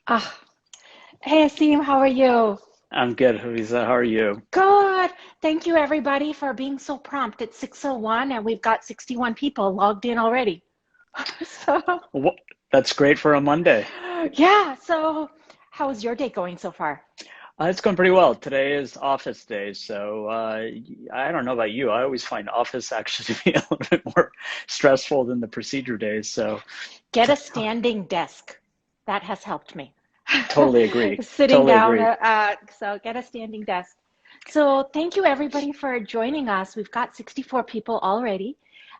Ah, hey Aseem, how are you? I'm good, Hafiza. How are you? Good. Thank you everybody for being so prompt. It's 6:01 and we've got 61 people logged in already. So, Wh- That's great for a Monday. yeah, so how is your day going so far? It's going pretty well. Today is office day, so I don't know about you. I always find office actually to be a little bit more stressful than the procedure days. So Get a standing desk. That has helped me. totally agree. Sitting Totally down, agree. so get a standing desk. So thank you everybody for joining us. We've got 64 people already,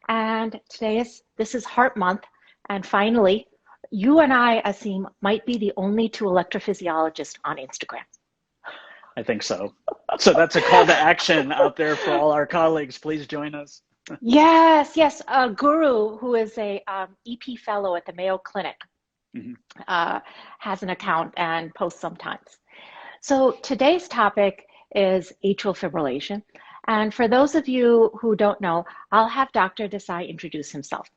and this is Heart Month, and finally, you and I, Aseem, might be the only two electrophysiologists on Instagram. I think so. So that's a call to action out there for all our colleagues. Please join us. Yes, yes. Guru, who is a EP fellow at the Mayo Clinic, Mhm. uh, has an account and posts sometimes. So today's topic is atrial fibrillation. And for those of you who don't know, I'll have Dr. Desai introduce himself.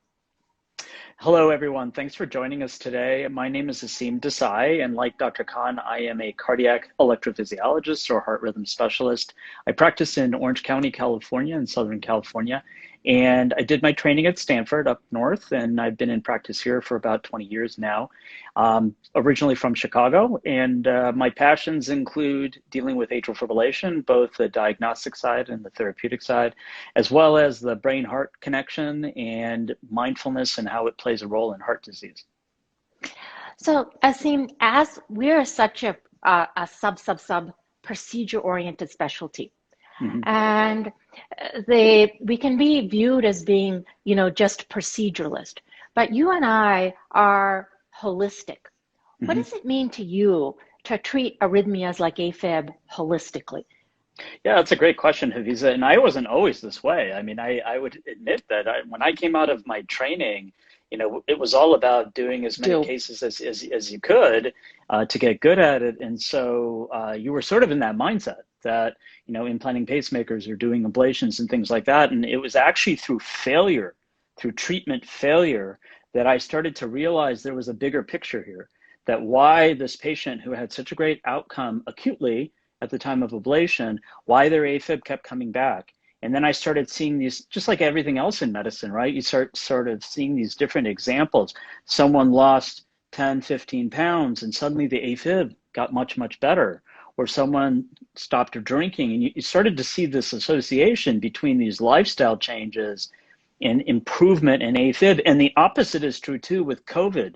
Hello, everyone. Thanks for joining us today. My name is Aseem Desai, and like Dr. Khan, I am a cardiac electrophysiologist or heart rhythm specialist. I practice in Orange County, California, in Southern California, and I did my training at Stanford up north, and I've been in practice here for about 20 years now. Originally from Chicago, and my passions include dealing with atrial fibrillation, both the diagnostic side and the therapeutic side, as well as the brain heart connection and mindfulness and how it plays a role in heart disease. So, Asim, as we're such a sub procedure oriented specialty, Mm-hmm. and we can be viewed as being, just proceduralist, but you and I are holistic. What Mm-hmm. does it mean to you to treat arrhythmias like AFib holistically? Yeah, that's a great question, Haviza. And I wasn't always this way. I mean, I would admit that when I came out of my training, it was all about doing as many Do. cases as you could to get good at it. And so you were sort of in that mindset that, implanting pacemakers or doing ablations and things like that. And it was actually through failure, through treatment failure, that I started to realize there was a bigger picture here, that why this patient who had such a great outcome acutely at the time of ablation, why their AFib kept coming back. And then I started seeing these, just like everything else in medicine, right? You start sort of seeing these different examples. Someone lost 10, 15 pounds, and suddenly the AFib got much, much better. Or someone stopped drinking, and you started to see this association between these lifestyle changes and improvement in AFib. And the opposite is true too with COVID.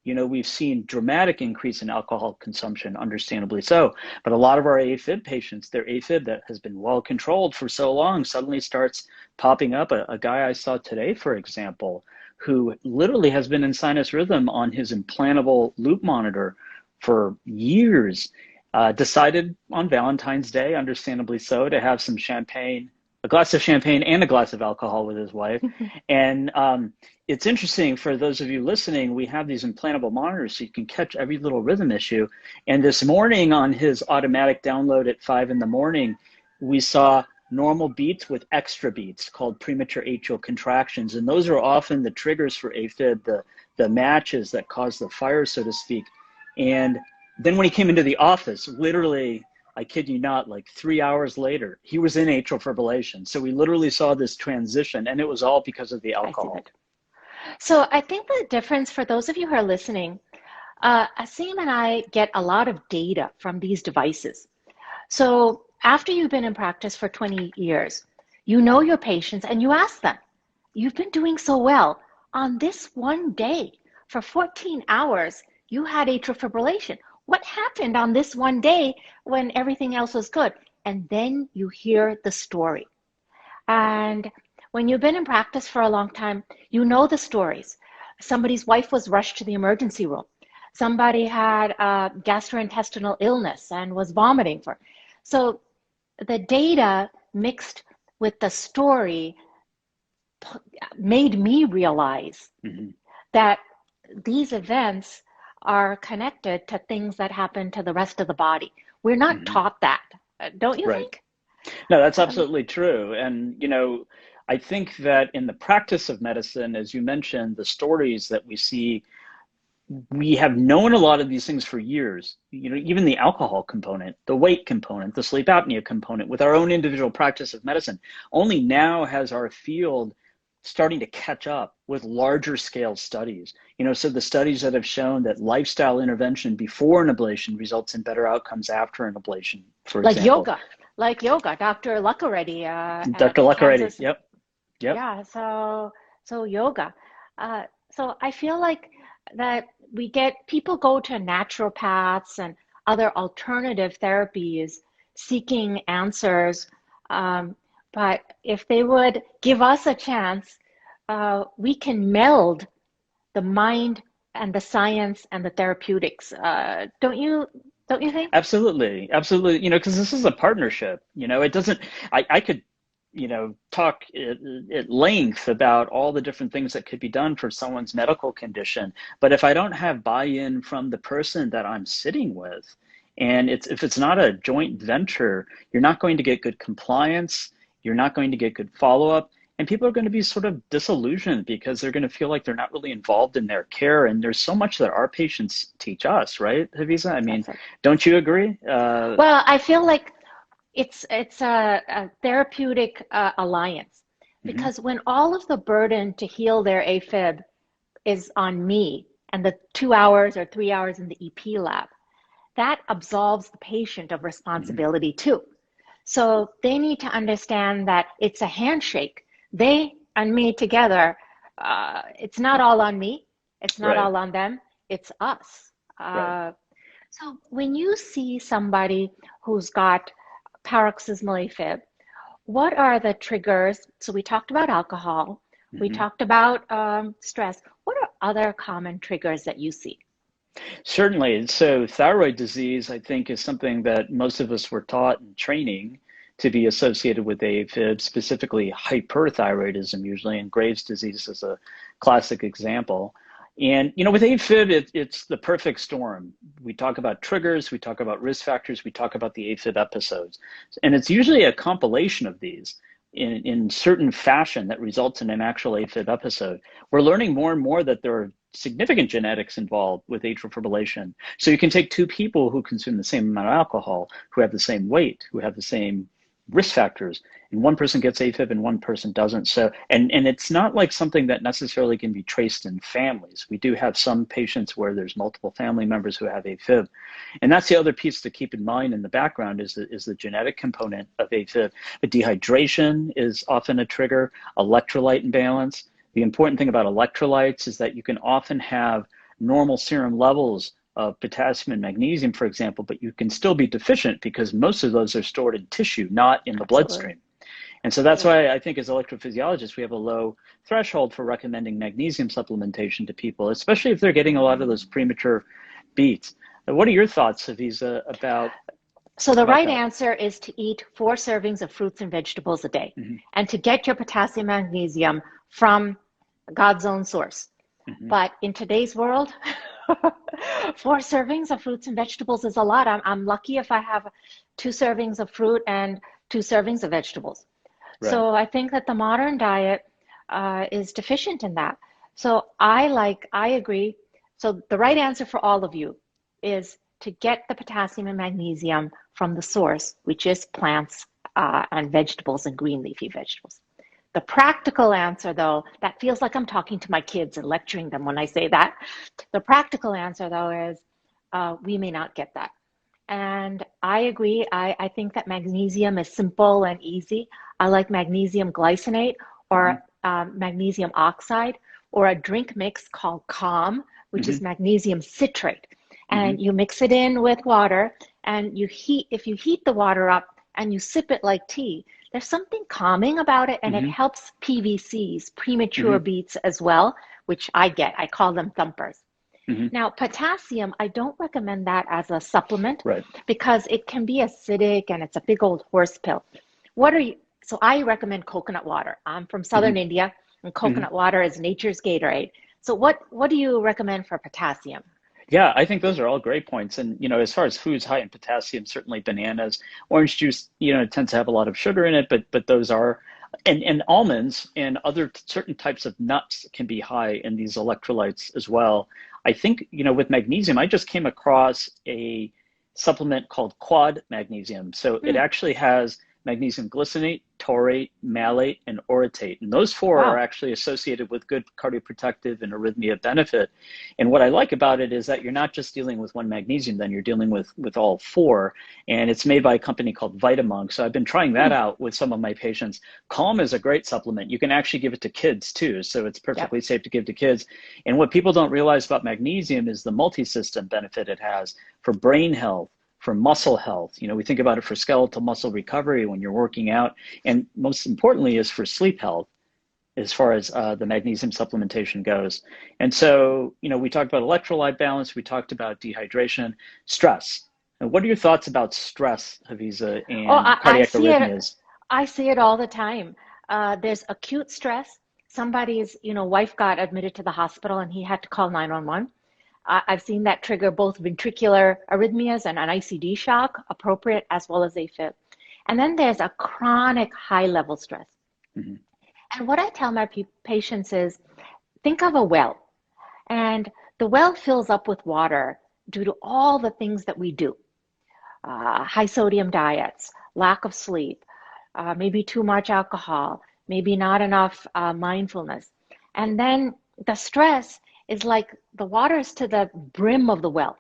We've seen dramatic increase in alcohol consumption, understandably so. But a lot of our AFib patients, their AFib that has been well controlled for so long suddenly starts popping up. A guy I saw today, for example, who literally has been in sinus rhythm on his implantable loop monitor for years, decided on Valentine's Day, understandably so, to have some champagne, a glass of champagne and a glass of alcohol with his wife. And it's interesting for those of you listening, we have these implantable monitors so you can catch every little rhythm issue. And this morning on his automatic download at 5 in the morning, we saw normal beats with extra beats called premature atrial contractions. And those are often the triggers for AFib, the matches that cause the fire, so to speak. And then when he came into the office, literally, I kid you not, like 3 hours later, he was in atrial fibrillation. So we literally saw this transition, and it was all because of the I see alcohol. that. So I think the difference for those of you who are listening, Asim and I get a lot of data from these devices. So after you've been in practice for 20 years, you know your patients and you ask them, you've been doing so well. On this one day, for 14 hours, you had atrial fibrillation. What happened on this one day when everything else was good? And then you hear the story. And when you've been in practice for a long time, you know the stories. Somebody's wife was rushed to the emergency room. Somebody had a gastrointestinal illness and was vomiting for. So the data mixed with the story made me realize Mm-hmm. that these events are connected to things that happen to the rest of the body. We're not Mm-hmm. taught that, don't you Right. think? No, that's Um, absolutely true. And, I think that in the practice of medicine, as you mentioned, the stories that we see we have known a lot of these things for years, even the alcohol component, the weight component, the sleep apnea component with our own individual practice of medicine. Only now has our field starting to catch up with larger scale studies. So the studies that have shown that lifestyle intervention before an ablation results in better outcomes after an ablation, for example. Like yoga, Dr. Luckareddy Dr. at Luckareddy, Kansas. yep. Yeah, so yoga. So I feel like that we get people go to naturopaths and other alternative therapies seeking answers. But if they would give us a chance, we can meld the mind and the science and the therapeutics. Don't you think? Absolutely, absolutely. Because this is a partnership. It doesn't. I could, talk at length about all the different things that could be done for someone's medical condition. But if I don't have buy-in from the person that I'm sitting with, and if it's not a joint venture, you're not going to get good compliance. You're not going to get good follow-up. And people are going to be sort of disillusioned because they're going to feel like they're not really involved in their care. And there's so much that our patients teach us, right, Hafiza? I mean, don't you agree? Well, I feel like it's a therapeutic alliance because when all of the burden to heal their AFib is on me and the 2 hours or 3 hours in the EP lab, that absolves the patient of responsibility too. So they need to understand that it's a handshake. They and me together. It's not all on me. It's not all on them. It's us. So when you see somebody who's got paroxysmal AFib, what are the triggers? So we talked about alcohol. We talked about stress. What are other common triggers that you see? Certainly. So thyroid disease, I think, is something that most of us were taught in training to be associated with AFib, specifically hyperthyroidism usually, and Graves' disease is a classic example. And, with AFib, it's the perfect storm. We talk about triggers, we talk about risk factors, we talk about the AFib episodes. And it's usually a compilation of these in certain fashion that results in an actual AFib episode. We're learning more and more that there are significant genetics involved with atrial fibrillation. So you can take two people who consume the same amount of alcohol, who have the same weight, who have the same risk factors, and one person gets AFib and one person doesn't. So, and it's not like something that necessarily can be traced in families. We do have some patients where there's multiple family members who have AFib. And that's the other piece to keep in mind in the background is the genetic component of AFib. But dehydration is often a trigger, electrolyte imbalance. The important thing about electrolytes is that you can often have normal serum levels of potassium and magnesium, for example, but you can still be deficient because most of those are stored in tissue, not in the bloodstream. And so that's why I think as electrophysiologists, we have a low threshold for recommending magnesium supplementation to people, especially if they're getting a lot of those premature beats. What are your thoughts, Hafiza, about So the right answer is to eat 4 servings of fruits and vegetables a day and to get your potassium magnesium from God's own source. But in today's world, 4 servings of fruits and vegetables is a lot. I'm lucky if I have 2 servings of fruit and 2 servings of vegetables. So I think that the modern diet is deficient in that. So I agree. So the right answer for all of you is to get the potassium and magnesium from the source, which is plants and vegetables and green leafy vegetables. The practical answer, though, that feels like I'm talking to my kids and lecturing them when I say that. The practical answer, though, is we may not get that. And I agree. I think that magnesium is simple and easy. I like magnesium glycinate or magnesium oxide or a drink mix called Calm, which is magnesium citrate. And you mix it in with water and if you heat the water up and you sip it like tea, there's something calming about it and it helps PVCs, premature beats as well, which I get. I call them thumpers. Now, potassium, I don't recommend that as a supplement because it can be acidic and it's a big old horse pill. So I recommend coconut water. I'm from Southern India and coconut water is nature's Gatorade. So what do you recommend for potassium? Yeah, I think those are all great points. And, as far as foods high in potassium, certainly bananas, orange juice, it tends to have a lot of sugar in it, but those are, and almonds and other certain types of nuts can be high in these electrolytes as well. I think, with magnesium, I just came across a supplement called Quad Magnesium. So it Mm, actually has magnesium glycinate, taurate, malate, and orotate. And those four are wow. actually associated with good cardioprotective and arrhythmia benefit. And what I like about it is that you're not just dealing with one magnesium, then you're dealing with all four. And it's made by a company called Vitamunk. So I've been trying that Mm, out with some of my patients. Calm is a great supplement. You can actually give it to kids too. So it's yep. perfectly safe to give to kids. And what people don't realize about magnesium is the multi-system benefit it has for brain health, for muscle health. We think about it for skeletal muscle recovery when you're working out, and most importantly is for sleep health as far as the magnesium supplementation goes. And so, we talked about electrolyte balance, we talked about dehydration, stress. And what are your thoughts about stress, Hafiza, Oh, and cardiac arrhythmias? I see it all the time. There's acute stress. Somebody's, wife got admitted to the hospital and he had to call 911. I've seen that trigger both ventricular arrhythmias and an ICD shock, appropriate as well as AFib. And then there's a chronic high level stress. Mm-hmm. And what I tell my patients is think of a well, and the well fills up with water due to all the things that we do, high sodium diets, lack of sleep, maybe too much alcohol, maybe not enough mindfulness. And then the stress is like the water's to the brim of the well.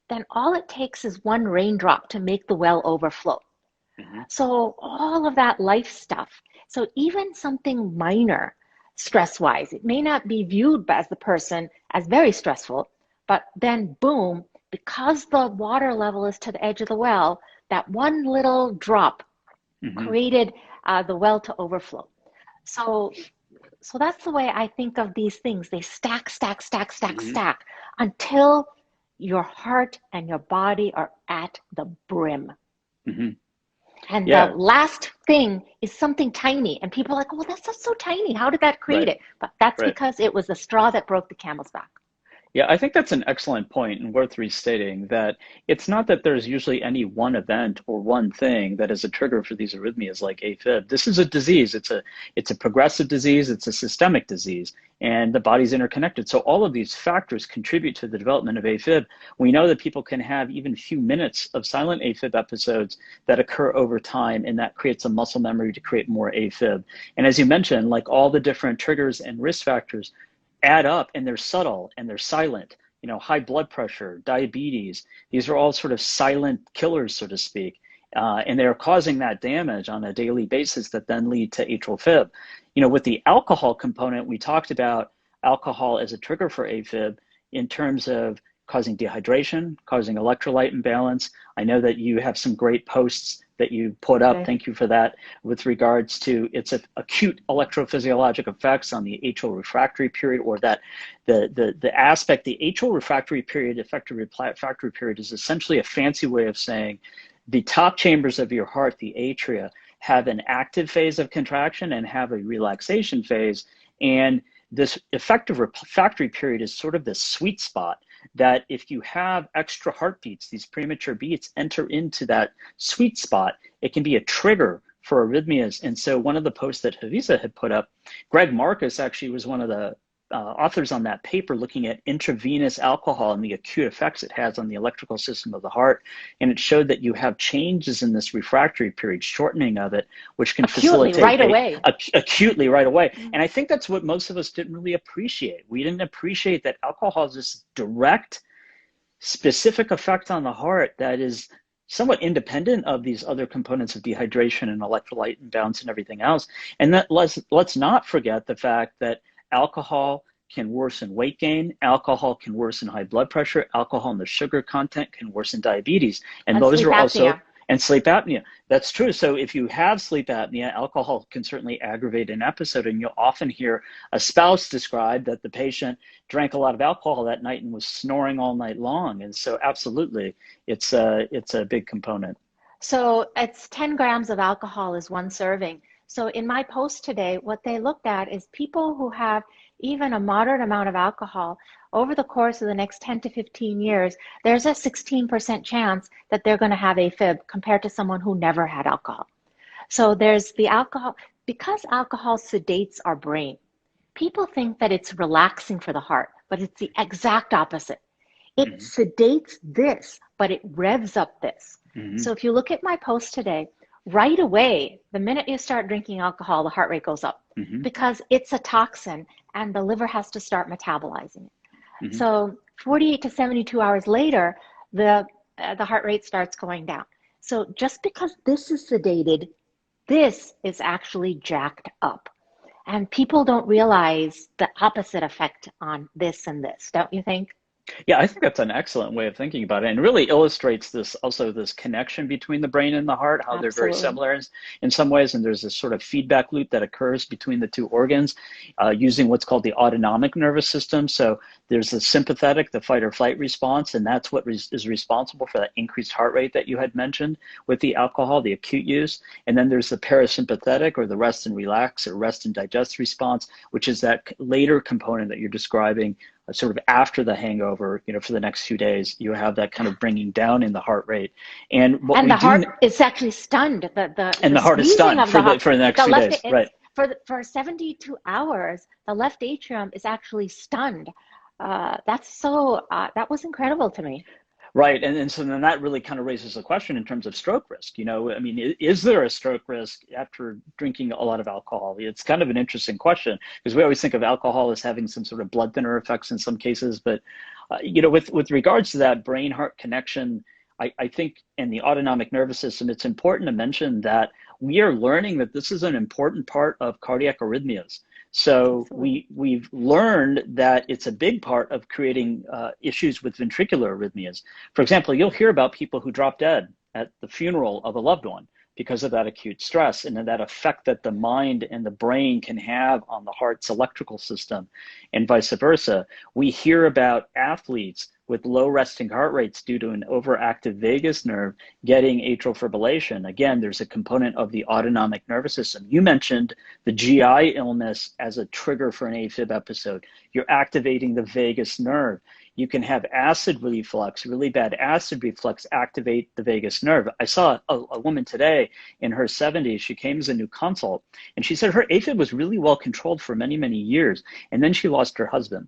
Then all it takes is one raindrop to make the well overflow. Mm-hmm. So all of that life stuff. So even something minor stress-wise, it may not be viewed by the person as very stressful, but then boom, because the water level is to the edge of the well, that one little drop Mm-hmm. created the well to overflow. So, so that's the way I think of these things. They stack, stack, stack, stack, Mm-hmm. stack until your heart and your body are at the brim. Mm-hmm. And the Yeah, last thing is something tiny. And people are like, well, that's just so tiny. How did that create right, it? But that's right. because it was the straw that broke the camel's back. Yeah, I think that's an excellent point and worth restating that it's not that there's usually any one event or one thing that is a trigger for these arrhythmias like AFib. This is a disease. It's a progressive disease. It's a systemic disease, and the body's interconnected. So all of these factors contribute to the development of AFib. We know that people can have even a few minutes of silent AFib episodes that occur over time, and that creates a muscle memory to create more AFib. And as you mentioned, like all the different triggers and risk factors add up, and they're subtle and they're silent. High blood pressure, diabetes, these are all sort of silent killers, so to speak. And they're causing that damage on a daily basis that then lead to atrial fib. With the alcohol component, we talked about alcohol as a trigger for AFib in terms of causing dehydration, causing electrolyte imbalance. I know that you have some great posts that you put up. Okay. Thank you for that. With regards to its acute electrophysiologic effects on the atrial refractory period, or that the aspect, the atrial refractory period, effective refractory period, is essentially a fancy way of saying the top chambers of your heart, the atria, have an active phase of contraction and have a relaxation phase. And this effective refractory period is sort of the sweet spot that if you have extra heartbeats, these premature beats enter into that sweet spot, it can be a trigger for arrhythmias. And so one of the posts that Hafiza had put up, Greg Marcus actually was one of the authors on that paper looking at intravenous alcohol and the acute effects it has on the electrical system of the heart. And it showed that you have changes in this refractory period, shortening of it, which can Acutely, facilitate right away. acutely right away. Mm. And I think that's what most of us didn't really appreciate. We didn't appreciate that alcohol has this direct, specific effect on the heart that is somewhat independent of these other components of dehydration and electrolyte imbalance and everything else. And that let's not forget the fact that alcohol can worsen weight gain, alcohol can worsen high blood pressure, alcohol and the sugar content can worsen diabetes. And And those sleep are also, apnea. and sleep apnea. That's true. So if you have sleep apnea, alcohol can certainly aggravate an episode. And you'll often hear a spouse describe that the patient drank a lot of alcohol that night and was snoring all night long. And so absolutely, it's a big component. So it's 10 grams of alcohol is one serving. So in my post today, what they looked at is people who have even a moderate amount of alcohol over the course of the next 10 to 15 years, there's a 16% chance that they're going to have AFib compared to someone who never had alcohol. So there's the alcohol, because alcohol sedates our brain. People think that it's relaxing for the heart, but it's the exact opposite. It Mm-hmm. sedates this, but it revs up this. Mm-hmm. So if you look at my post today, right away, the minute you start drinking alcohol, the heart rate goes up Mm-hmm. because it's a toxin and the liver has to start metabolizing it. Mm-hmm. So 48 to 72 hours later, the heart rate starts going down. So just because this is sedated, this is actually jacked up. And people don't realize the opposite effect on this and this, don't you think? Yeah, I think that's an excellent way of thinking about it, and really illustrates this also this connection between the brain and the heart, how they're very Absolutely. similar in some ways, and there's this sort of feedback loop that occurs between the two organs using what's called the autonomic nervous system. So there's the sympathetic, the fight or flight response, and that's what is responsible for that increased heart rate that you had mentioned with the alcohol, the acute use. And then there's the parasympathetic, or the rest and relax or rest and digest response, which is that later component that you're describing sort of after the hangover, for the next few days, you have that kind of bringing down in the heart rate. And what And we the do, heart is actually stunned. The and the heart is squeezing stunned of the heart, for the next the few left, days, it's right? for 72 hours, the left atrium is actually stunned. That was incredible to me. Right. And so then that really kind of raises a question in terms of stroke risk. I mean, is there a stroke risk after drinking a lot of alcohol? It's kind of an interesting question because we always think of alcohol as having some sort of blood thinner effects in some cases. But, with regards to that brain heart connection, I think in the autonomic nervous system, it's important to mention that we are learning that this is an important part of cardiac arrhythmias. So Absolutely. we've learned that it's a big part of creating issues with ventricular arrhythmias. For example, you'll hear about people who drop dead at the funeral of a loved one because of that acute stress and that effect that the mind and the brain can have on the heart's electrical system and vice versa. We hear about athletes with low resting heart rates due to an overactive vagus nerve getting atrial fibrillation. Again, there's a component of the autonomic nervous system. You mentioned the GI illness as a trigger for an AFib episode. You're activating the vagus nerve. You can have acid reflux, really bad acid reflux, activate the vagus nerve. I saw a woman today in her 70s. She came as a new consult, and she said her AFib was really well controlled for many, many years. And then she lost her husband.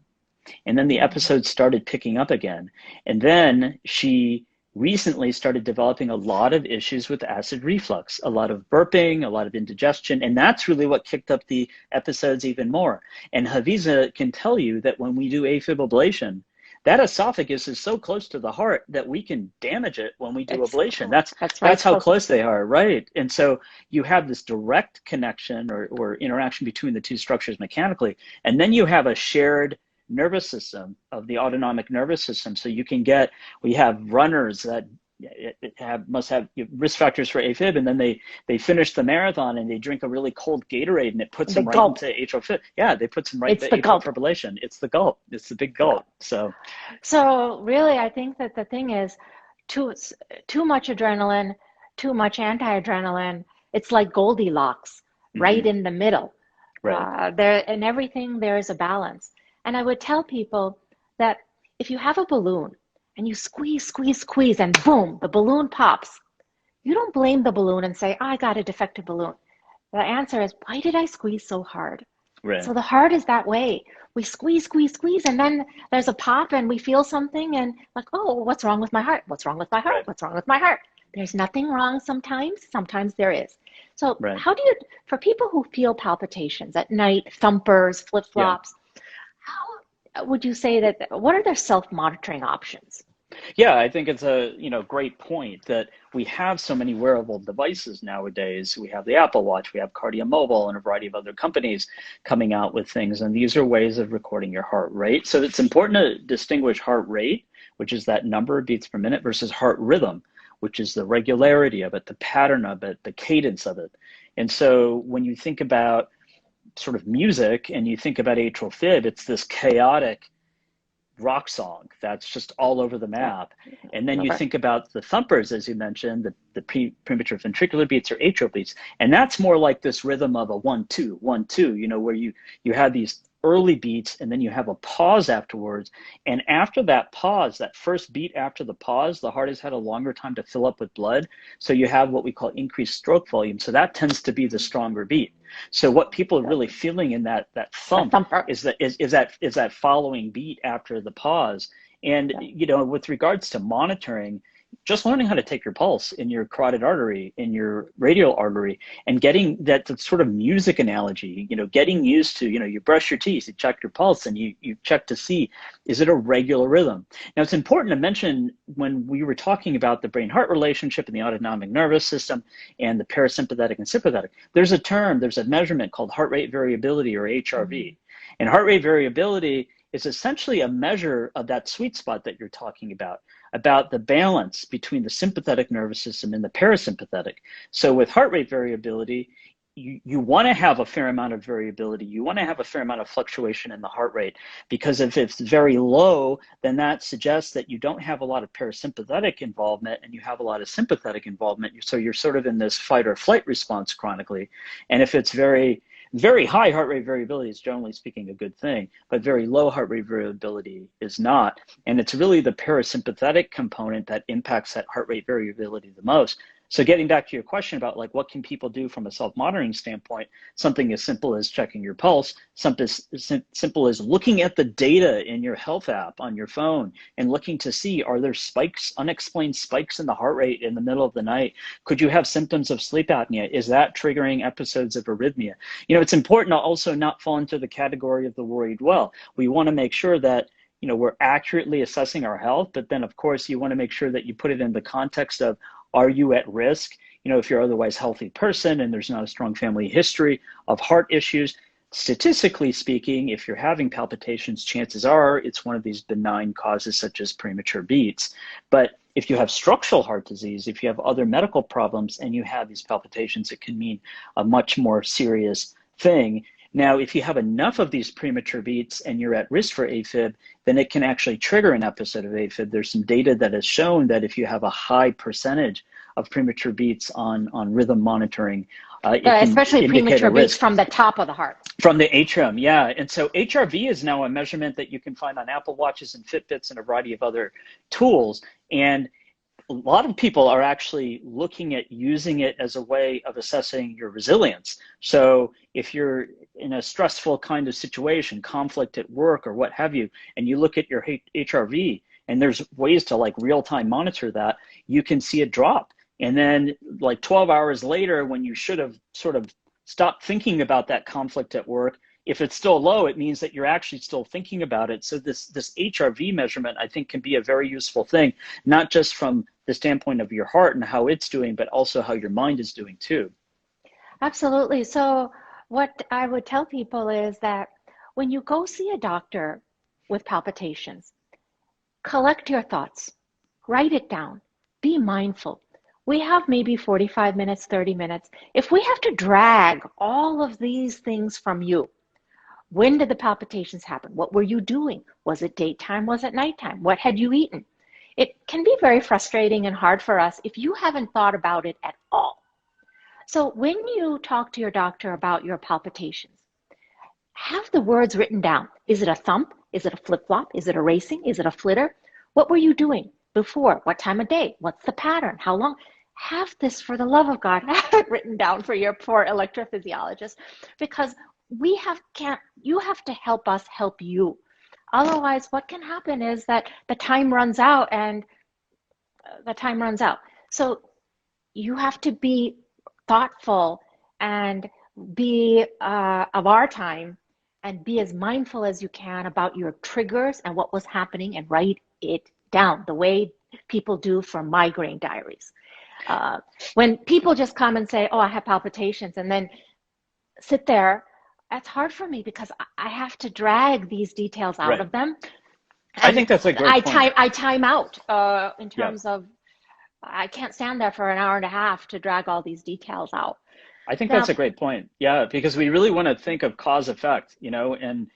And then the episodes started picking up again. And then she recently started developing a lot of issues with acid reflux, a lot of burping, a lot of indigestion. And that's really what kicked up the episodes even more. And Hafiza can tell you that when we do AFib ablation, that esophagus is so close to the heart that we can damage it when we do It's ablation. that's right. That's how close they are, right? And so you have this direct connection or interaction between the two structures mechanically, and then you have a shared nervous system of the autonomic nervous system. So we have runners that must have risk factors for AFib, and then they finish the marathon and they drink a really cold Gatorade and it puts The them right gulp. into atrial fibrillation. Yeah, they put them right It's into the atrial gulp. fibrillation. It's the gulp. It's the big gulp. So really, I think that the thing is too much adrenaline, too much anti-adrenaline. It's like Goldilocks, right Mhm, in the middle. right. There in everything there is a balance. And I would tell people that if you have a balloon and you squeeze, squeeze, squeeze, and boom, the balloon pops, you don't blame the balloon and say, I got a defective balloon. The answer is, why did I squeeze so hard? Right. So the heart is that way. We squeeze, squeeze, squeeze, and then there's a pop and we feel something and like, oh, what's wrong with my heart? What's wrong with my heart? Right. What's wrong with my heart? There's nothing wrong sometimes there is. So Right. for people who feel palpitations at night, thumpers, Yeah. flip-flops, how would you say what are their self-monitoring options? Yeah, I think it's a great point that we have so many wearable devices nowadays. We have the Apple Watch, we have Cardio Mobile, and a variety of other companies coming out with things, and these are ways of recording your heart rate. So it's important to distinguish heart rate, which is that number of beats per minute, versus heart rhythm, which is the regularity of it, the pattern of it, the cadence of it. And so when you think about sort of music and you think about atrial fib, it's this chaotic rock song that's just all over the Yeah. map. And then you Okay. think about the thumpers, as you mentioned, the premature ventricular beats or atrial beats. And that's more like this rhythm of a 1-2, 1-2, where you have these early beats, and then you have a pause afterwards. And after that pause, that first beat after the pause, the heart has had a longer time to fill up with blood. So you have what we call increased stroke volume. So that tends to be the stronger beat. So what people are really feeling in that thump is that following beat after the pause. And you know, with regards to monitoring, just learning how to take your pulse in your carotid artery, in your radial artery, and getting that sort of music analogy, you know, getting used to, you know, you brush your teeth, you check your pulse, and you check to see, is it a regular rhythm? Now, it's important to mention when we were talking about the brain-heart relationship and the autonomic nervous system and the parasympathetic and sympathetic, there's a measurement called heart rate variability, or HRV. And heart rate variability is essentially a measure of that sweet spot that you're talking about the balance between the sympathetic nervous system and the parasympathetic. So with heart rate variability, you want to have a fair amount of variability. You want to have a fair amount of fluctuation in the heart rate, because if it's very low, then that suggests that you don't have a lot of parasympathetic involvement and you have a lot of sympathetic involvement. So you're sort of in this fight or flight response chronically. And if it's very high heart rate variability is, generally speaking, a good thing, but very low heart rate variability is not. And it's really the parasympathetic component that impacts that heart rate variability the most. So getting back to your question about like what can people do from a self-monitoring standpoint, something as simple as checking your pulse, something as simple as looking at the data in your health app on your phone and looking to see, are there spikes, unexplained spikes in the heart rate in the middle of the night? Could you have symptoms of sleep apnea? Is that triggering episodes of arrhythmia? You know, it's important to also not fall into the category of the worried well. We want to make sure that, you know, we're accurately assessing our health, but then of course you want to make sure that you put it in the context of, are you at risk? You know, if you're otherwise healthy person and there's not a strong family history of heart issues, statistically speaking, if you're having palpitations, chances are it's one of these benign causes such as premature beats. But if you have structural heart disease, if you have other medical problems and you have these palpitations, it can mean a much more serious thing. Now, if you have enough of these premature beats and you're at risk for AFib, then it can actually trigger an episode of AFib. There's some data that has shown that if you have a high percentage of premature beats on rhythm monitoring, especially premature beats from the top of the heart. From the atrium, yeah. And so HRV is now a measurement that you can find on Apple Watches and Fitbits and a variety of other tools. And a lot of people are actually looking at using it as a way of assessing your resilience. So if you're in a stressful kind of situation, conflict at work or what have you, and you look at your HRV, and there's ways to like real-time monitor that, you can see it drop. And then like 12 hours later, when you should have sort of stopped thinking about that conflict at work, if it's still low, it means that you're actually still thinking about it. So this HRV measurement, I think, can be a very useful thing, not just from the standpoint of your heart and how it's doing, but also how your mind is doing too. Absolutely. So what I would tell people is that when you go see a doctor with palpitations, collect your thoughts, write it down, be mindful. We have maybe 45 minutes, 30 minutes. If we have to drag all of these things from you, when did the palpitations happen? What were you doing? Was it daytime? Was it nighttime? What had you eaten? It can be very frustrating and hard for us if you haven't thought about it at all. So when you talk to your doctor about your palpitations, have the words written down. Is it a thump? Is it a flip-flop? Is it a racing? Is it a flitter? What were you doing before? What time of day? What's the pattern? How long? Have this, for the love of God, have it written down for your poor electrophysiologist, because you have to help us help you. Otherwise, what can happen is that the time runs out and So you have to be thoughtful and be of our time and be as mindful as you can about your triggers and what was happening, and write it down the way people do for migraine diaries. When people just come and say, oh, I have palpitations, and then sit there, that's hard for me because I have to drag these details out of them. And I think that's a great point. I time out in terms of, I can't stand there for an hour and a half to drag all these details out. I think that's a great point. Yeah, because we really want to think of cause effect, you know, and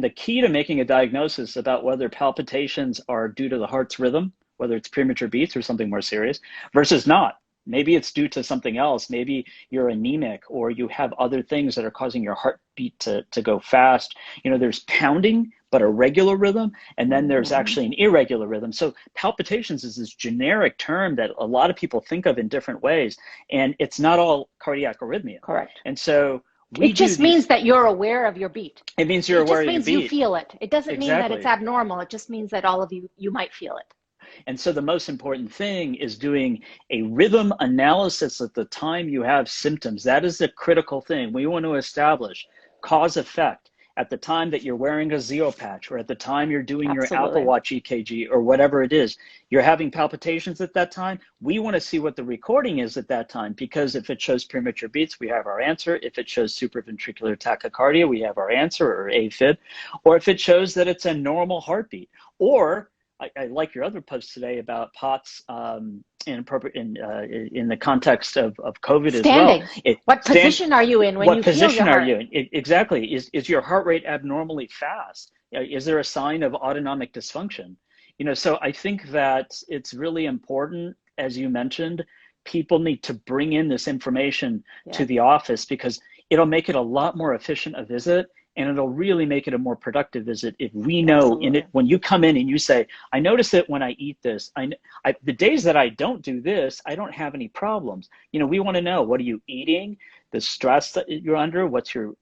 the key to making a diagnosis about whether palpitations are due to the heart's rhythm, whether it's premature beats or something more serious, versus not. Maybe it's due to something else. Maybe you're anemic or you have other things that are causing your heartbeat to go fast. There's pounding, but a regular rhythm, and then there's actually an irregular rhythm. So palpitations is this generic term that a lot of people think of in different ways, and it's not all cardiac arrhythmia. Correct. And so it just means that you're aware of your beat. It means you're aware of your beat. It just means you feel it. It doesn't mean that it's abnormal. It just means that all of you might feel it. And so the most important thing is doing a rhythm analysis at the time you have symptoms. That is the critical thing. We want to establish cause effect at the time that you're wearing a Zio patch, or at the time you're doing your Apple Watch EKG, or whatever it is. You're having palpitations at that time. We want to see what the recording is at that time, because if it shows premature beats, we have our answer. If it shows supraventricular tachycardia, we have our answer, or AFib. Or if it shows that it's a normal heartbeat, or I like your other post today about POTS inappropriate in the context of COVID Standing. As well. What position are you in when you feel your heart? What position are you in? Exactly. Is your heart rate abnormally fast? Is there a sign of autonomic dysfunction? So I think that it's really important, as you mentioned, people need to bring in this information to the office, because it'll make it a lot more efficient a visit. And it'll really make it a more productive visit if we know when you come in and you say, I notice it when I eat this. The days that I don't do this, I don't have any problems. We want to know, what are you eating? The stress that you're under? What's your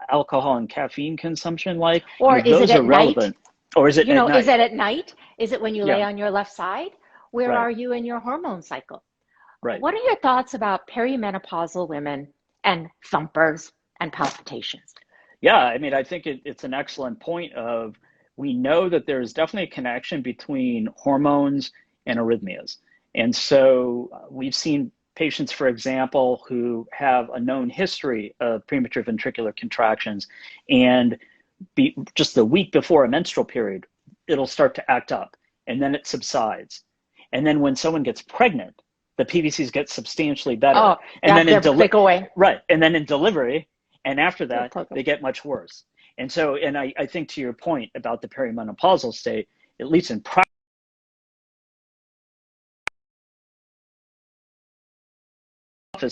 alcohol and caffeine consumption like? Or is it at night? Or is it at night? Is it at night? Is it when you lay on your left side? Where are you in your hormone cycle? Right. What are your thoughts about perimenopausal women and thumpers and palpitations? Yeah, I mean, I think it's an excellent point of, we know that there is definitely a connection between hormones and arrhythmias. And so we've seen patients, for example, who have a known history of premature ventricular contractions, and just the week before a menstrual period, it'll start to act up, and then it subsides. And then when someone gets pregnant, the PVCs get substantially better. Oh, and then and then in delivery, and after that, they get much worse. And so, and I think to your point about the perimenopausal state, at least in practice,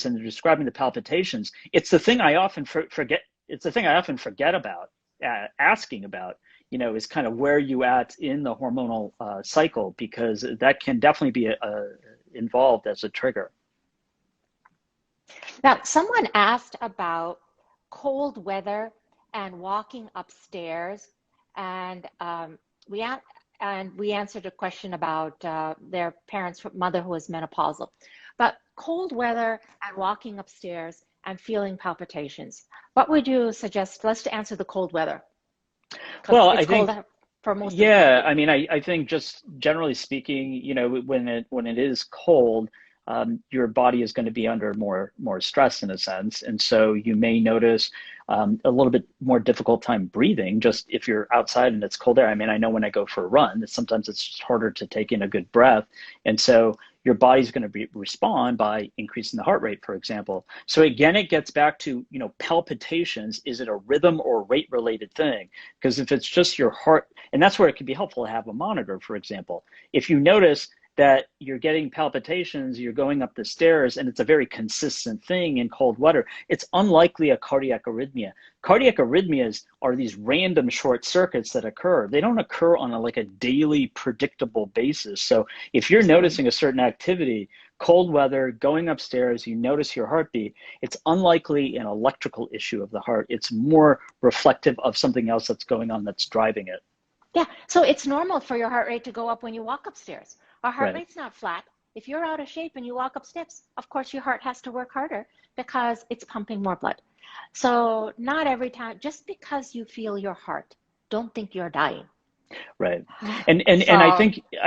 and describing the palpitations, it's the thing I often forget. It's the thing I often forget about asking about, is kind of where you at in the hormonal cycle, because that can definitely be involved as a trigger. Now, someone asked about cold weather and walking upstairs, and we answered a question about their mother who was menopausal. But cold weather and walking upstairs and feeling palpitations, what would you suggest? Let's answer the cold weather. Well, I think for most I mean, I think just generally speaking, when it is cold, your body is going to be under more stress in a sense. And so you may notice a little bit more difficult time breathing, just if you're outside and it's cold air. I mean, I know when I go for a run, sometimes it's just harder to take in a good breath. And so your body's going to respond by increasing the heart rate, for example. So again, it gets back to, palpitations. Is it a rhythm or rate related thing? Because if it's just your heart, and that's where it can be helpful to have a monitor, for example. If you notice that you're getting palpitations, you're going up the stairs, and it's a very consistent thing in cold weather, it's unlikely a cardiac arrhythmia. Cardiac arrhythmias are these random short circuits that occur. They don't occur on a daily predictable basis. So if you're noticing a certain activity, cold weather, going upstairs, you notice your heartbeat, it's unlikely an electrical issue of the heart. It's more reflective of something else that's going on that's driving it. Yeah, so it's normal for your heart rate to go up when you walk upstairs. Our heart rate's not flat. If you're out of shape and you walk up steps, of course your heart has to work harder because it's pumping more blood. So not every time, just because you feel your heart, don't think you're dying. Right. And I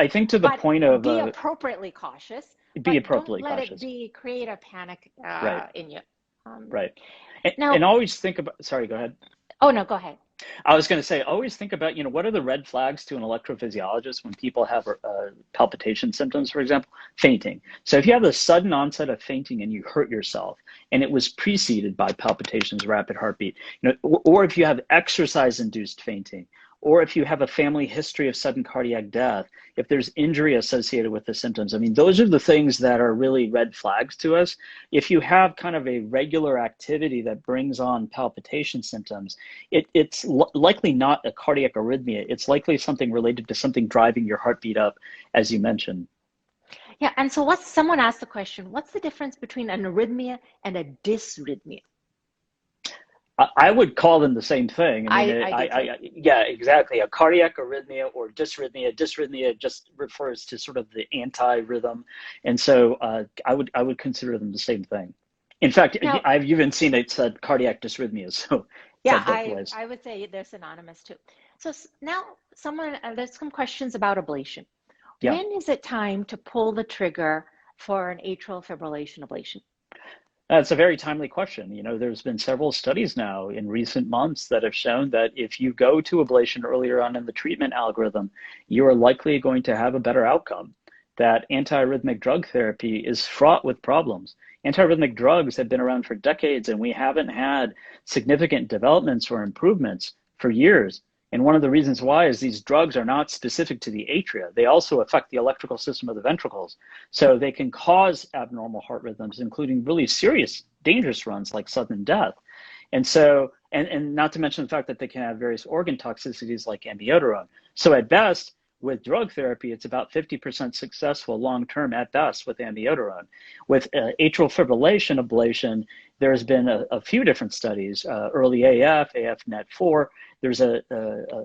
think to the point of be appropriately cautious. Be appropriately cautious. Let it create a panic in you. Right. And always think about, sorry, go ahead. Oh, no, go ahead. I was going to say, always think about, what are the red flags to an electrophysiologist when people have palpitation symptoms, for example, fainting. So if you have a sudden onset of fainting and you hurt yourself and it was preceded by palpitations, rapid heartbeat, or if you have exercise-induced fainting, or if you have a family history of sudden cardiac death, if there's injury associated with the symptoms. I mean, those are the things that are really red flags to us. If you have kind of a regular activity that brings on palpitation symptoms, it's likely not a cardiac arrhythmia. It's likely something related to something driving your heartbeat up, as you mentioned. Yeah, and so someone asked the question, what's the difference between an arrhythmia and a dysrhythmia? I would call them the same thing. I Yeah, exactly. A cardiac arrhythmia or dysrhythmia. Dysrhythmia just refers to sort of the anti-rhythm, and so I would consider them the same thing. In fact, now, I've even seen it said cardiac dysrhythmia, so yeah, said both ways. I would say they're synonymous too. So now there's some questions about ablation. Yeah. When is it time to pull the trigger for an atrial fibrillation ablation? That's a very timely question. You know, there's been several studies now in recent months that have shown that if you go to ablation earlier on in the treatment algorithm, you are likely going to have a better outcome. That antiarrhythmic drug therapy is fraught with problems. Antiarrhythmic drugs have been around for decades, and we haven't had significant developments or improvements for years. And one of the reasons why is these drugs are not specific to the atria. They also affect the electrical system of the ventricles. So they can cause abnormal heart rhythms, including really serious, dangerous runs like sudden death. And so, and not to mention the fact that they can have various organ toxicities like amiodarone. So at best, with drug therapy, it's about 50% successful long-term at best with amiodarone. With atrial fibrillation ablation, there's been a few different studies, early AF, AFNet4. There's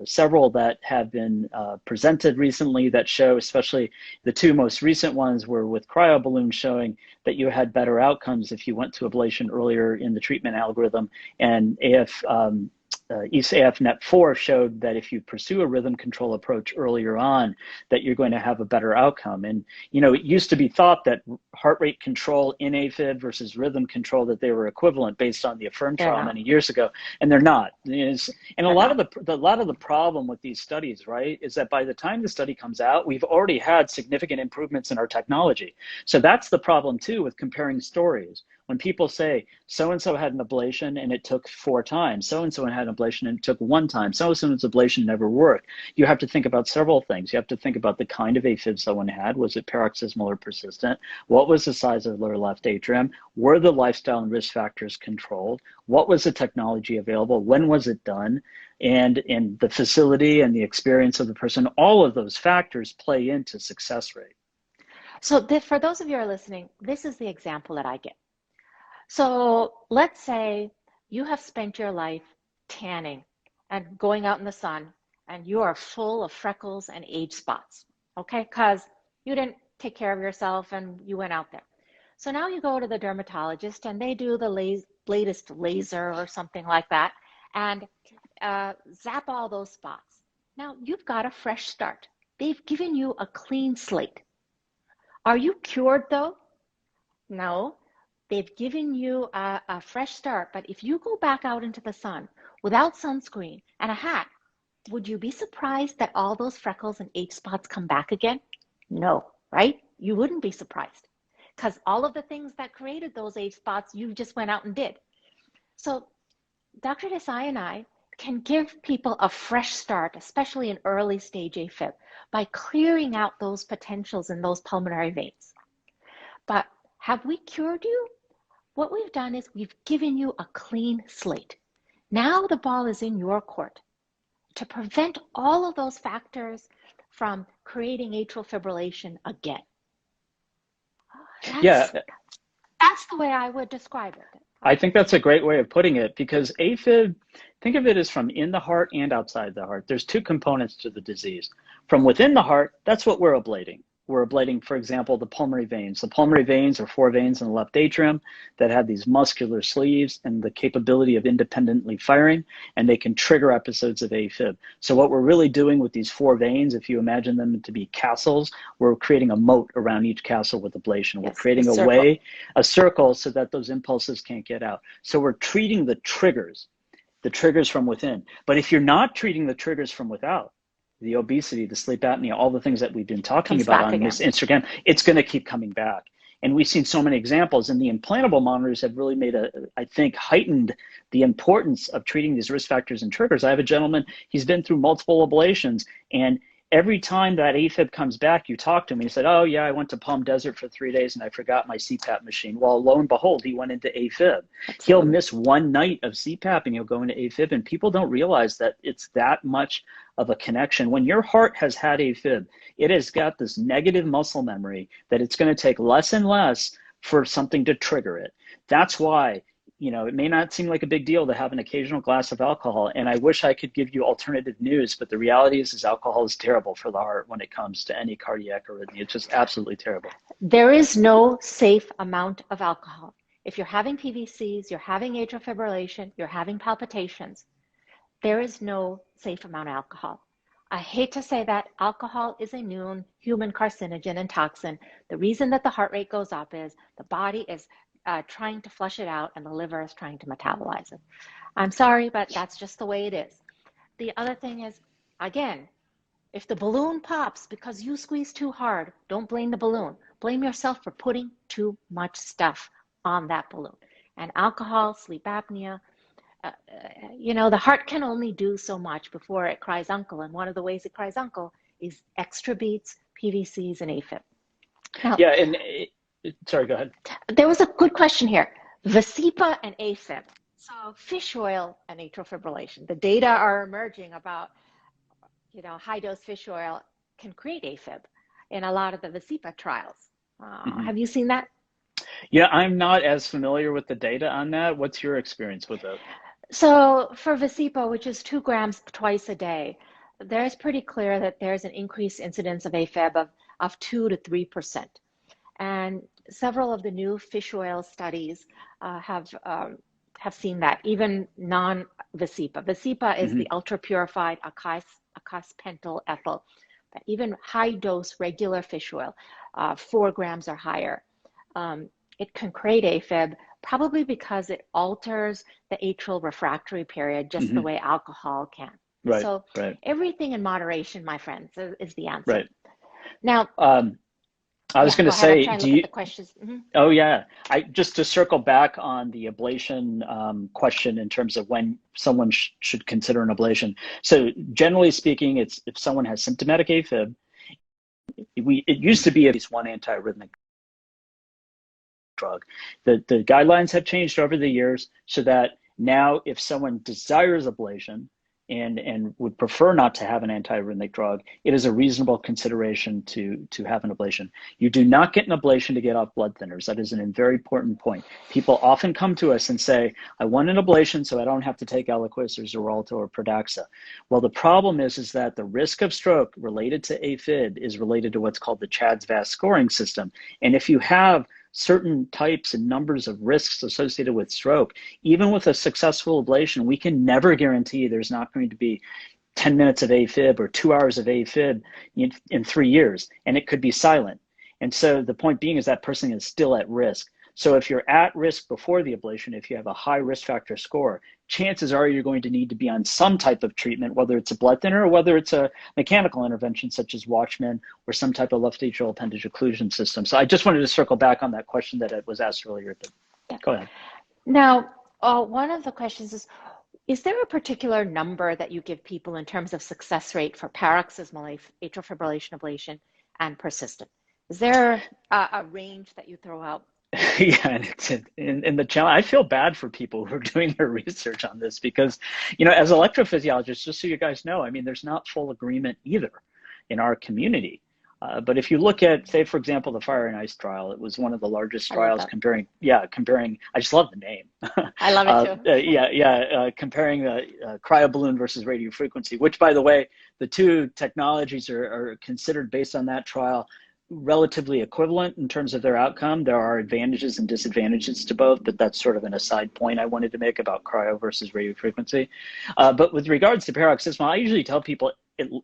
several that have been presented recently that show, especially the two most recent ones were with cryoballoon showing that you had better outcomes if you went to ablation earlier in the treatment algorithm. And AFNet4 showed that if you pursue a rhythm control approach earlier on, that you're going to have a better outcome. And, you know, it used to be thought that heart rate control in AFib versus rhythm control, that they were equivalent based on the Affirm trial many years ago, and they're not. And a lot of the problem with these studies, right, is that by the time the study comes out, we've already had significant improvements in our technology. So that's the problem too with comparing stories. When people say so-and-so had an ablation and it took 4 times, so-and-so had an ablation and it took 1 time, so-and-so's ablation never worked, you have to think about several things. You have to think about the kind of AFib someone had. Was it paroxysmal or persistent? What was the size of their left atrium? Were the lifestyle and risk factors controlled? What was the technology available? When was it done? And in the facility and the experience of the person, all of those factors play into success rate. So for those of you who are listening, this is the example that I get. So let's say you have spent your life tanning and going out in the sun, and you are full of freckles and age spots, okay? Because you didn't take care of yourself and you went out there. So now you go to the dermatologist and they do the latest laser or something like that and zap all those spots. Now you've got a fresh start. They've given you a clean slate. Are you cured though? No. They've given you a fresh start, but if you go back out into the sun without sunscreen and a hat, would you be surprised that all those freckles and age spots come back again? No, right? You wouldn't be surprised because all of the things that created those age spots, you just went out and did. So Dr. Desai and I can give people a fresh start, especially in early stage AFib, by clearing out those potentials in those pulmonary veins. But have we cured you? What we've done is we've given you a clean slate. Now the ball is in your court to prevent all of those factors from creating atrial fibrillation again. That's the way I would describe it. I think that's a great way of putting it, because AFib, think of it as from in the heart and outside the heart. There's 2 components to the disease. From within the heart, that's what we're ablating. We're ablating, for example, the pulmonary veins. The pulmonary veins are 4 veins in the left atrium that have these muscular sleeves and the capability of independently firing, and they can trigger episodes of AFib. So what we're really doing with these 4 veins, if you imagine them to be castles, we're creating a moat around each castle with ablation. We're creating a circle so that those impulses can't get out. So we're treating the triggers from within. But if you're not treating the triggers from without, the obesity, the sleep apnea, all the things that we've been talking about on this Instagram, it's going to keep coming back. And we've seen so many examples, and the implantable monitors have really made I think, heightened the importance of treating these risk factors and triggers. I have a gentleman, he's been through multiple ablations, and every time that AFib comes back, you talk to him, and he said, oh yeah, I went to Palm Desert for 3 days and I forgot my CPAP machine. Well, lo and behold, he went into AFib. Absolutely. He'll miss one night of CPAP and he'll go into AFib, and people don't realize that it's that much of a connection. When your heart has had AFib, it has got this negative muscle memory that it's going to take less and less for something to trigger it. That's why, it may not seem like a big deal to have an occasional glass of alcohol, and I wish I could give you alternative news, but the reality is alcohol is terrible for the heart when it comes to any cardiac arrhythmia. It's just absolutely terrible. There is no safe amount of alcohol. If you're having PVCs, you're having atrial fibrillation, you're having palpitations, there is no safe amount of alcohol. I hate to say that alcohol is a known human carcinogen and toxin. The reason that the heart rate goes up is the body is trying to flush it out and the liver is trying to metabolize it. I'm sorry, but that's just the way it is. The other thing is, again, if the balloon pops because you squeeze too hard, don't blame the balloon. Blame yourself for putting too much stuff on that balloon. And alcohol, sleep apnea, the heart can only do so much before it cries uncle. And one of the ways it cries uncle is extra beats, PVCs, and AFib. Now, yeah, and sorry, go ahead. There was a good question here. Vasipa and AFib. So fish oil and atrial fibrillation. The data are emerging about, high-dose fish oil can create AFib in a lot of the Vasipa trials. Have you seen that? Yeah, I'm not as familiar with the data on that. What's your experience with it? So for Vasipa, which is 2 grams twice a day, there's pretty clear that there's an increased incidence of AFib of 2 to 3%. And several of the new fish oil studies have seen that, even non-Vasipa. Vasipa is the ultra-purified acospentyl ethyl, but even high-dose regular fish oil, 4 grams or higher, it can create AFib, probably because it alters the atrial refractory period just the way alcohol can. Right, so right. Everything in moderation, my friends, is the answer. Right. Now, I was going to say, the questions. Oh yeah, just to circle back on the ablation question in terms of when someone should consider an ablation. So generally speaking, it's if someone has symptomatic AFib. It used to be at least one antiarrhythmic drug. The guidelines have changed over the years so that now if someone desires ablation and would prefer not to have an antiarrhythmic drug, it is a reasonable consideration to have an ablation. You do not get an ablation to get off blood thinners. That is a very important point. People often come to us and say, I want an ablation so I don't have to take Eliquis or Xarelto or Pradaxa. Well, the problem is that the risk of stroke related to AFib is related to what's called the CHADS-VAS scoring system. And if you have certain types and numbers of risks associated with stroke, even with a successful ablation, we can never guarantee there's not going to be 10 minutes of AFib or 2 hours of AFib in 3 years, and it could be silent. And so the point being is that person is still at risk. So if you're at risk before the ablation, if you have a high risk factor score, chances are you're going to need to be on some type of treatment, whether it's a blood thinner or whether it's a mechanical intervention such as Watchman or some type of left atrial appendage occlusion system. So I just wanted to circle back on that question that was asked earlier, but go ahead. Now, one of the questions is there a particular number that you give people in terms of success rate for paroxysmal atrial fibrillation ablation and persistent? Is there a range that you throw out? Yeah, and it's in the challenge. I feel bad for people who are doing their research on this because, as electrophysiologists, just so you guys know, I mean, there's not full agreement either in our community. But if you look at, say, for example, the Fire and Ice trial, it was one of the largest trials comparing, I just love the name. I love it too. Comparing the cryoballoon versus radiofrequency, which, by the way, the two technologies are considered based on that trial relatively equivalent in terms of their outcome. There are advantages and disadvantages to both, but that's sort of an aside point I wanted to make about cryo versus radiofrequency. But with regards to paroxysmal, I usually tell people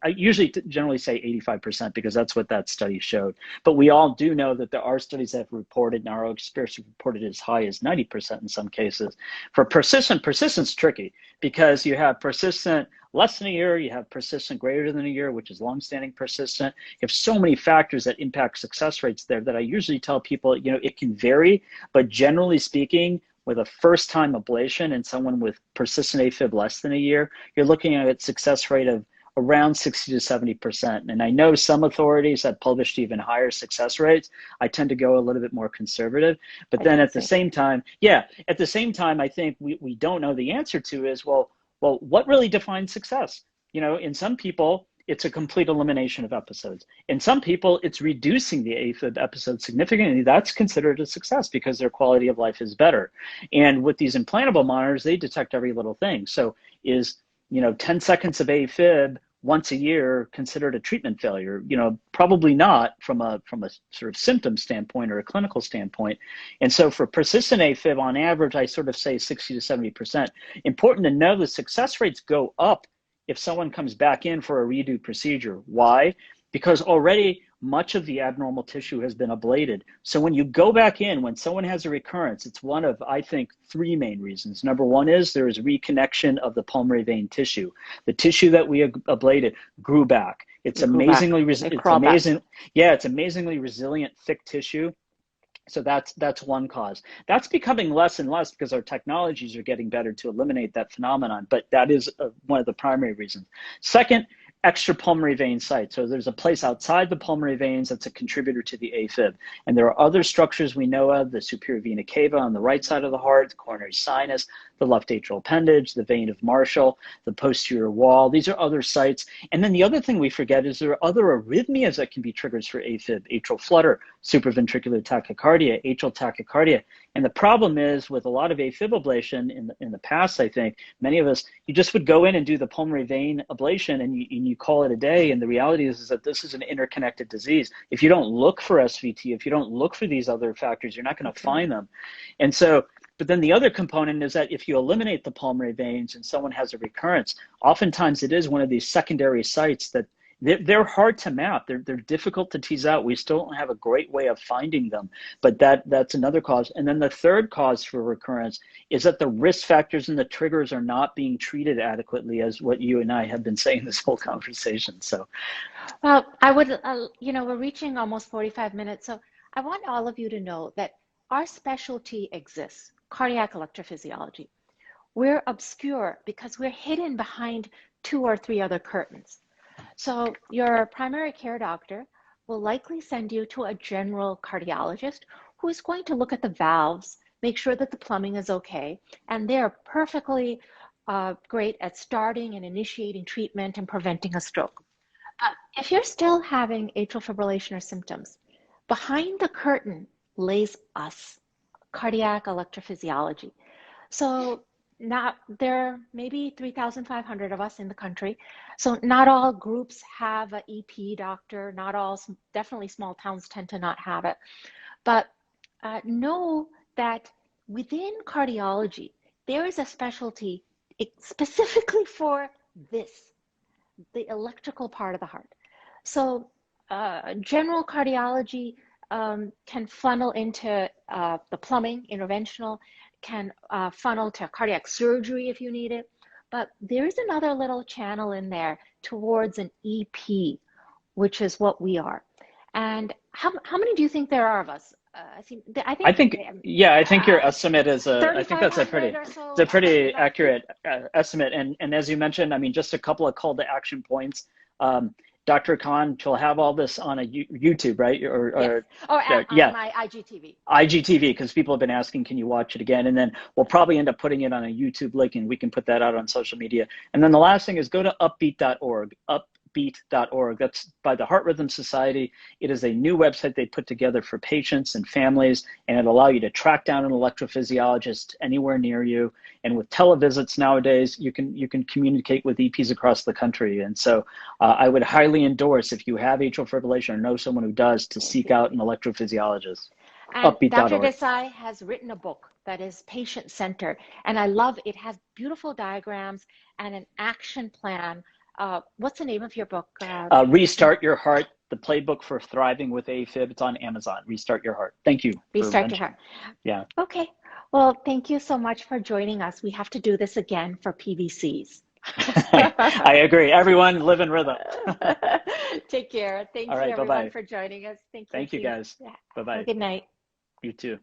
I usually generally say 85% because that's what that study showed. But we all do know that there are studies that have reported, and our experience reported as high as 90% in some cases. For persistence tricky because you have persistent less than a year, you have persistent greater than a year, which is longstanding persistent. You have so many factors that impact success rates there that I usually tell people, it can vary, but generally speaking, with a first-time ablation in someone with persistent AFib less than a year, you're looking at a success rate of around 60 to 70%. And I know some authorities have published even higher success rates. I tend to go a little bit more conservative. But then at the same time, I think we don't know the answer to is, well, what really defines success? In some people, it's a complete elimination of episodes. In some people, it's reducing the AFib episodes significantly. That's considered a success because their quality of life is better. And with these implantable monitors, they detect every little thing. So is 10 seconds of AFib once a year considered a treatment failure? Probably not from a sort of symptom standpoint or a clinical standpoint. And so for persistent AFib, on average, I sort of say 60 to 70%. Important to know the success rates go up if someone comes back in for a redo procedure. Why? Because already much of the abnormal tissue has been ablated. So when you go back in, when someone has a recurrence, it's one of, I think, three main reasons. Number one is there is reconnection of the pulmonary vein tissue. The tissue that we ablated grew back. It's amazingly resilient, thick tissue. So that's one cause. That's becoming less and less because our technologies are getting better to eliminate that phenomenon, but that is one of the primary reasons. Second, extra pulmonary vein sites. So there's a place outside the pulmonary veins that's a contributor to the AFib. And there are other structures we know of, the superior vena cava on the right side of the heart, the coronary sinus, the left atrial appendage, the vein of Marshall, the posterior wall. These are other sites. And then the other thing we forget is there are other arrhythmias that can be triggers for AFib: atrial flutter, supraventricular tachycardia, atrial tachycardia. And the problem is with a lot of AFib ablation in the past, I think, many of us, you just would go in and do the pulmonary vein ablation and you call it a day. And the reality is that this is an interconnected disease. If you don't look for SVT, if you don't look for these other factors, you're not going to find them. And so, but then the other component is that if you eliminate the pulmonary veins and someone has a recurrence, oftentimes it is one of these secondary sites that they're hard to map. They're difficult to tease out. We still don't have a great way of finding them, but that's another cause. And then the third cause for recurrence is that the risk factors and the triggers are not being treated adequately, as what you and I have been saying this whole conversation. So, well, I would, we're reaching almost 45 minutes. So I want all of you to know that our specialty exists, cardiac electrophysiology. We're obscure because we're hidden behind 2 or 3 other curtains. So your primary care doctor will likely send you to a general cardiologist who is going to look at the valves, make sure that the plumbing is okay, and they're perfectly great at starting and initiating treatment and preventing a stroke. But if you're still having atrial fibrillation or symptoms, behind the curtain lays us, cardiac electrophysiology. So there are maybe 3,500 of us in the country. So not all groups have an EP doctor, not all, definitely small towns tend to not have it. But know that within cardiology, there is a specialty specifically for this, the electrical part of the heart. So general cardiology can funnel into the plumbing, interventional, can funnel to cardiac surgery if you need it. But there's another little channel in there towards an EP, which is what we are. And how many do you think there are of us? I think your estimate is I think that's a pretty accurate estimate. And as you mentioned, I mean, just a couple of call to action points. Dr. Khan, she'll have all this on a YouTube, right? On my IGTV. IGTV, because people have been asking, can you watch it again? And then we'll probably end up putting it on a YouTube link, and we can put that out on social media. And then the last thing is go to upbeat.org. Upbeat.org. That's by the Heart Rhythm Society. It is a new website they put together for patients and families, and it'll allow you to track down an electrophysiologist anywhere near you. And with televisits nowadays, you can communicate with EPs across the country. And so I would highly endorse, if you have atrial fibrillation or know someone who does, to seek out an electrophysiologist. And Dr. Desai has written a book that is patient-centered, and I love it. Has beautiful diagrams and an action plan What's the name of your book? Restart Your Heart, the playbook for thriving with AFib. It's on Amazon. Restart Your Heart. Thank you for Restart Your Heart. mentioning. Yeah. Okay. Well, thank you so much for joining us. We have to do this again for PVCs. I agree. Everyone live in rhythm. Take care. Thank All you, right, everyone, bye-bye. for joining us. Thank you. Thank you, guys. Have Bye-bye. a good night. You too.